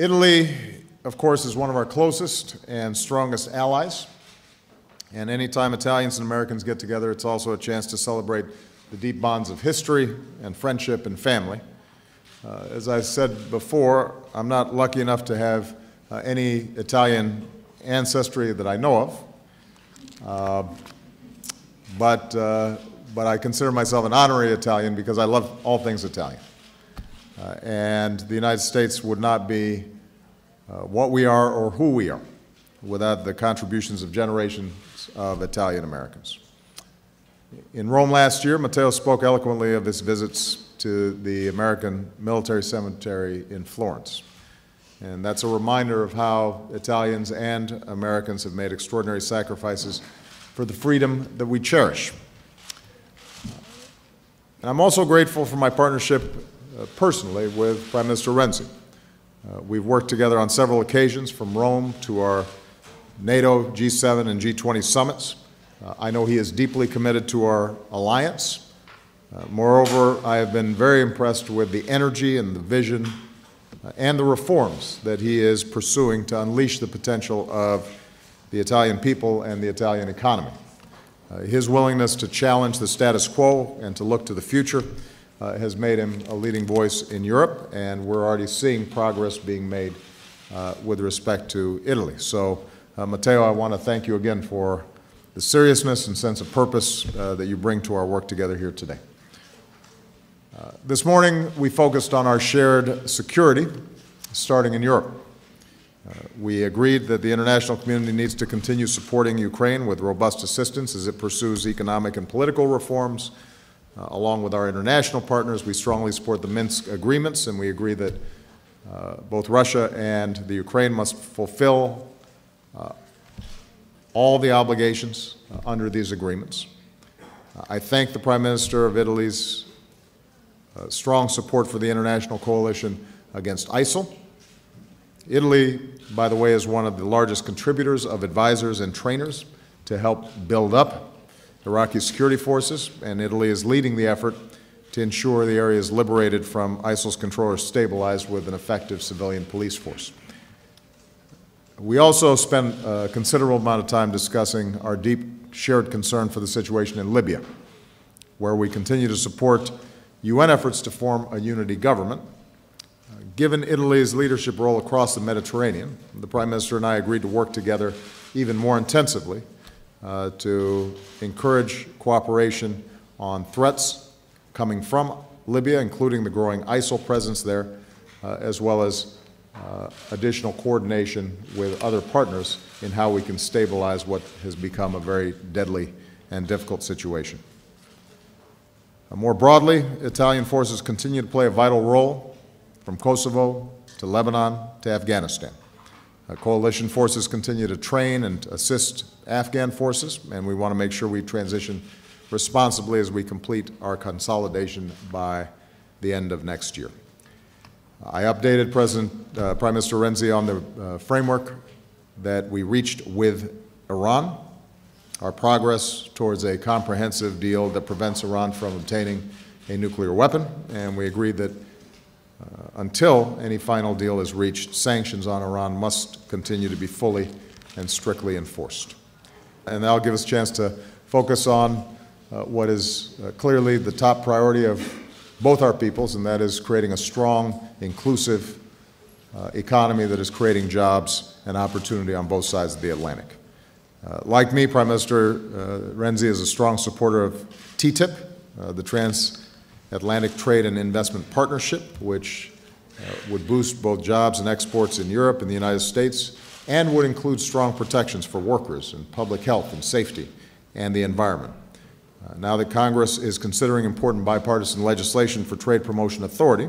Italy, of course, is one of our closest and strongest allies. And anytime Italians and Americans get together, it's also a chance to celebrate the deep bonds of history and friendship and family. As I said before, I'm not lucky enough to have any Italian ancestry that I know of, but I consider myself an honorary Italian because I love all things Italian. And the United States would not be what we are or who we are without the contributions of generations of Italian Americans. In Rome last year, Matteo spoke eloquently of his visits to the American Military Cemetery in Florence. And that's a reminder of how Italians and Americans have made extraordinary sacrifices for the freedom that we cherish. And I'm also grateful for my partnership personally with Prime Minister Renzi. We've worked together on several occasions, from Rome to our NATO, G7, and G20 summits. I know he is deeply committed to our alliance. Moreover, I have been very impressed with the energy and the vision and the reforms that he is pursuing to unleash the potential of the Italian people and the Italian economy. His willingness to challenge the status quo and to look to the future has made him a leading voice in Europe, and we're already seeing progress being made with respect to Italy. So, Matteo, I want to thank you again for the seriousness and sense of purpose that you bring to our work together here today. This morning, we focused on our shared security, starting in Europe. We agreed that the international community needs to continue supporting Ukraine with robust assistance as it pursues economic and political reforms. Along with our international partners, we strongly support the Minsk agreements, and we agree that both Russia and the Ukraine must fulfill all the obligations under these agreements. I thank the Prime Minister of Italy's strong support for the international coalition against ISIL. Italy, by the way, is one of the largest contributors of advisors and trainers to help build up Iraqi security forces, and Italy is leading the effort to ensure the area is liberated from ISIL's control or stabilized with an effective civilian police force. We also spent a considerable amount of time discussing our deep shared concern for the situation in Libya, where we continue to support UN efforts to form a unity government. Given Italy's leadership role across the Mediterranean, the Prime Minister and I agreed to work together even more intensively to encourage cooperation on threats coming from Libya, including the growing ISIL presence there, as well as additional coordination with other partners in how we can stabilize what has become a very deadly and difficult situation. More broadly, Italian forces continue to play a vital role from Kosovo to Lebanon to Afghanistan. Coalition forces continue to train and assist Afghan forces, and we want to make sure we transition responsibly as we complete our consolidation by the end of next year. I updated Prime Minister Renzi on the framework that we reached with Iran, our progress towards a comprehensive deal that prevents Iran from obtaining a nuclear weapon, and we agreed that until any final deal is reached, sanctions on Iran must continue to be fully and strictly enforced. And that'll give us a chance to focus on what is clearly the top priority of both our peoples, and that is creating a strong, inclusive economy that is creating jobs and opportunity on both sides of the Atlantic. Like me, Prime Minister Renzi is a strong supporter of TTIP, the Transatlantic Trade and Investment Partnership, which would boost both jobs and exports in Europe and the United States, and would include strong protections for workers and public health and safety and the environment. Now that Congress is considering important bipartisan legislation for trade promotion authority,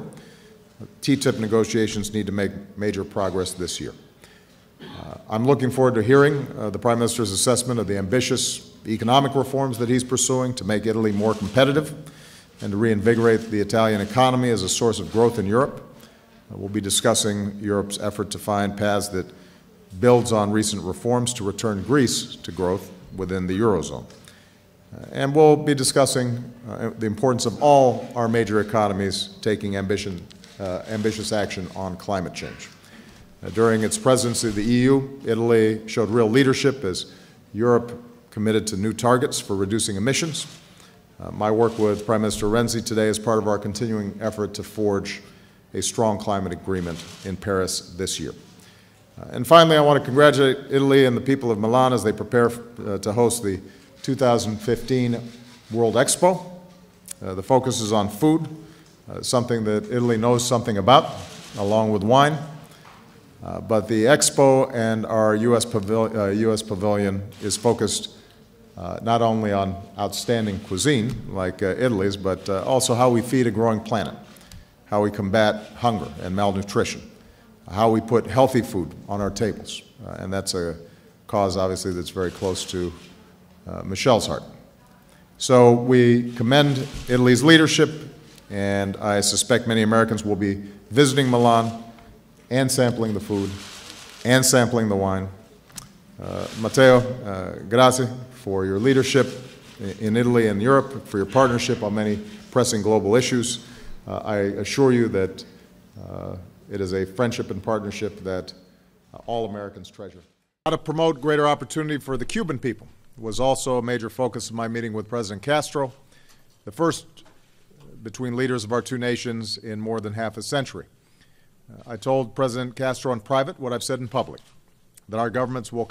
TTIP negotiations need to make major progress this year. I'm looking forward to hearing the Prime Minister's assessment of the ambitious economic reforms that he's pursuing to make Italy more competitive and to reinvigorate the Italian economy as a source of growth in Europe. We'll be discussing Europe's effort to find paths that builds on recent reforms to return Greece to growth within the Eurozone. And we'll be discussing the importance of all our major economies taking ambitious action on climate change. During its presidency of the EU, Italy showed real leadership as Europe committed to new targets for reducing emissions. My work with Prime Minister Renzi today is part of our continuing effort to forge a strong climate agreement in Paris this year. And finally, I want to congratulate Italy and the people of Milan as they prepare to host the 2015 World Expo. The focus is on food, something that Italy knows something about, along with wine. But the Expo and our U.S. pavilion is focused not only on outstanding cuisine, like Italy's, but also how we feed a growing planet, how we combat hunger and malnutrition, how we put healthy food on our tables. And that's a cause, obviously, that's very close to Michelle's heart. So we commend Italy's leadership, and I suspect many Americans will be visiting Milan and sampling the food, and sampling the wine. Matteo, grazie for your leadership in Italy and Europe, for your partnership on many pressing global issues. I assure you that it is a friendship and partnership that all Americans treasure. How to promote greater opportunity for the Cuban people was also a major focus of my meeting with President Castro, the first between leaders of our two nations in more than half a century. I told President Castro in private what I've said in public, that our governments will